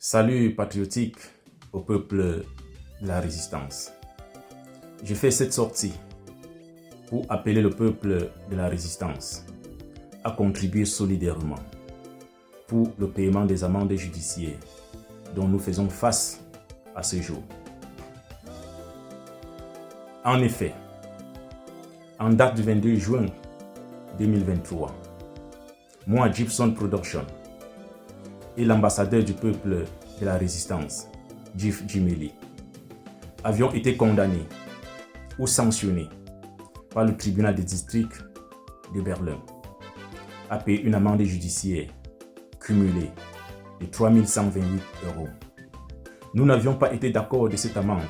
Salut patriotique au peuple de la résistance. Je fais cette sortie pour appeler le peuple de la résistance à contribuer solidairement pour le paiement des amendes judiciaires dont nous faisons face à ce jour. En effet, en date du 22 juin 2023, moi, Gibson Production, et l'ambassadeur du peuple de la résistance, Jif Jimeli, avions été condamnés ou sanctionnés par le tribunal de district de Berlin à payer une amende judiciaire cumulée de 3 128 €. Nous n'avions pas été d'accord de cette amende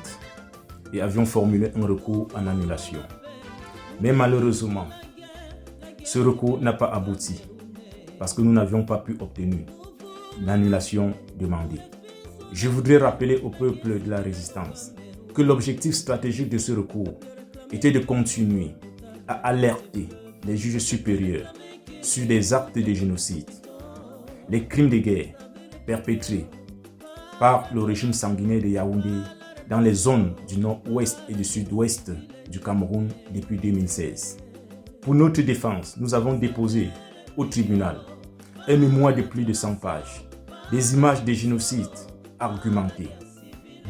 et avions formulé un recours en annulation. Mais malheureusement, ce recours n'a pas abouti parce que nous n'avions pas pu obtenir l'annulation demandée. Je voudrais rappeler au peuple de la résistance que l'objectif stratégique de ce recours était de continuer à alerter les juges supérieurs sur des actes de génocide, les crimes de guerre perpétrés par le régime sanguinaire de Yaoundé dans les zones du nord-ouest et du sud-ouest du Cameroun depuis 2016. Pour notre défense, nous avons déposé au tribunal un mémoire de plus de 100 pages, des images de génocide argumentées,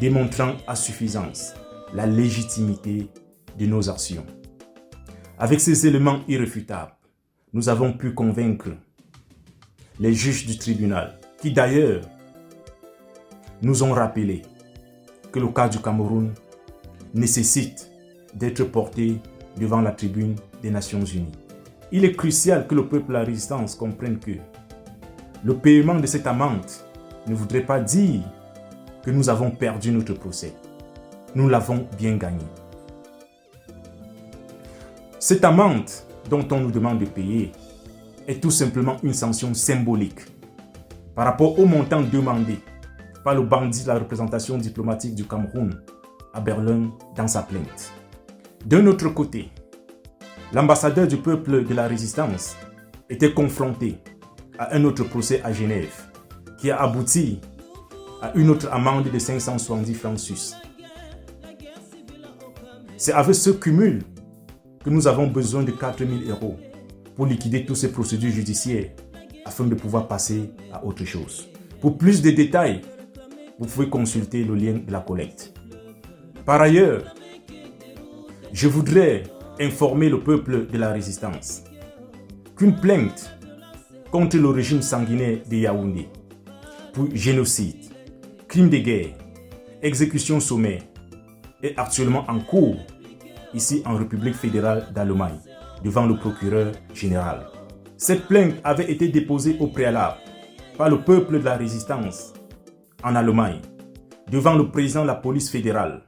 démontrant à suffisance la légitimité de nos actions. Avec ces éléments irréfutables, nous avons pu convaincre les juges du tribunal, qui d'ailleurs nous ont rappelé que le cas du Cameroun nécessite d'être porté devant la tribune des Nations Unies. Il est crucial que le peuple de la résistance comprenne que le paiement de cette amende ne voudrait pas dire que nous avons perdu notre procès. Nous l'avons bien gagné. Cette amende dont on nous demande de payer est tout simplement une sanction symbolique par rapport au montant demandé par le bandit de la représentation diplomatique du Cameroun à Berlin dans sa plainte. D'un autre côté, l'ambassadeur du peuple de la résistance était confronté à un autre procès à Genève qui a abouti à une autre amende de 570 francs suisses. C'est avec ce cumul que nous avons besoin de 4 000 € pour liquider toutes ces procédures judiciaires afin de pouvoir passer à autre chose. Pour plus de détails, vous pouvez consulter le lien de la collecte. Par ailleurs, je voudrais informer le peuple de la résistance qu'une plainte contre le régime sanguinaire de Yaoundé pour génocide, crime de guerre, exécution sommaire est actuellement en cours ici en République fédérale d'Allemagne devant le procureur général. Cette plainte avait été déposée au préalable par le peuple de la résistance en Allemagne devant le président de la police fédérale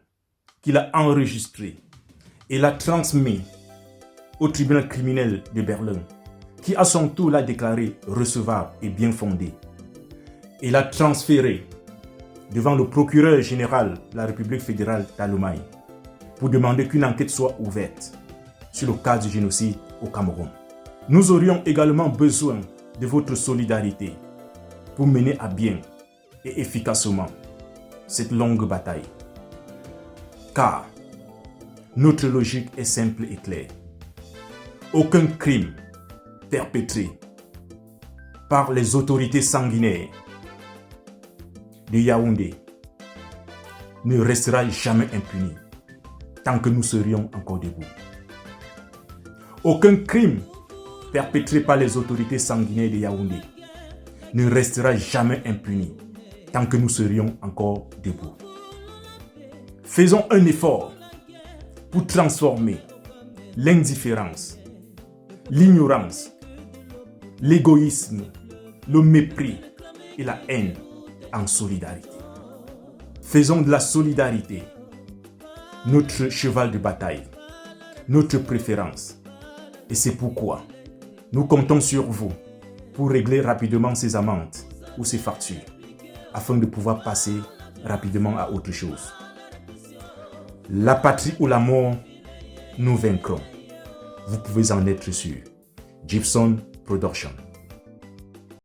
qui l'a enregistrée et l'a transmis au tribunal criminel de Berlin qui à son tour l'a déclaré recevable et bien fondé et l'a transféré devant le procureur général de la République fédérale d'Allemagne pour demander qu'une enquête soit ouverte sur le cas du génocide au Cameroun. Nous aurions également besoin de votre solidarité pour mener à bien et efficacement cette longue bataille. Car notre logique est simple et claire. Aucun crime perpétré par les autorités sanguinaires de Yaoundé ne restera jamais impuni tant que nous serions encore debout. Aucun crime perpétré par les autorités sanguinaires de Yaoundé ne restera jamais impuni tant que nous serions encore debout. Faisons un effort pour transformer l'indifférence, l'ignorance, l'égoïsme, le mépris et la haine en solidarité. Faisons de la solidarité notre cheval de bataille, notre préférence. Et c'est pourquoi nous comptons sur vous pour régler rapidement ces amendes ou ces factures afin de pouvoir passer rapidement à autre chose. La patrie ou la mort, nous vaincrons. Vous pouvez en être sûr. Gibson Production.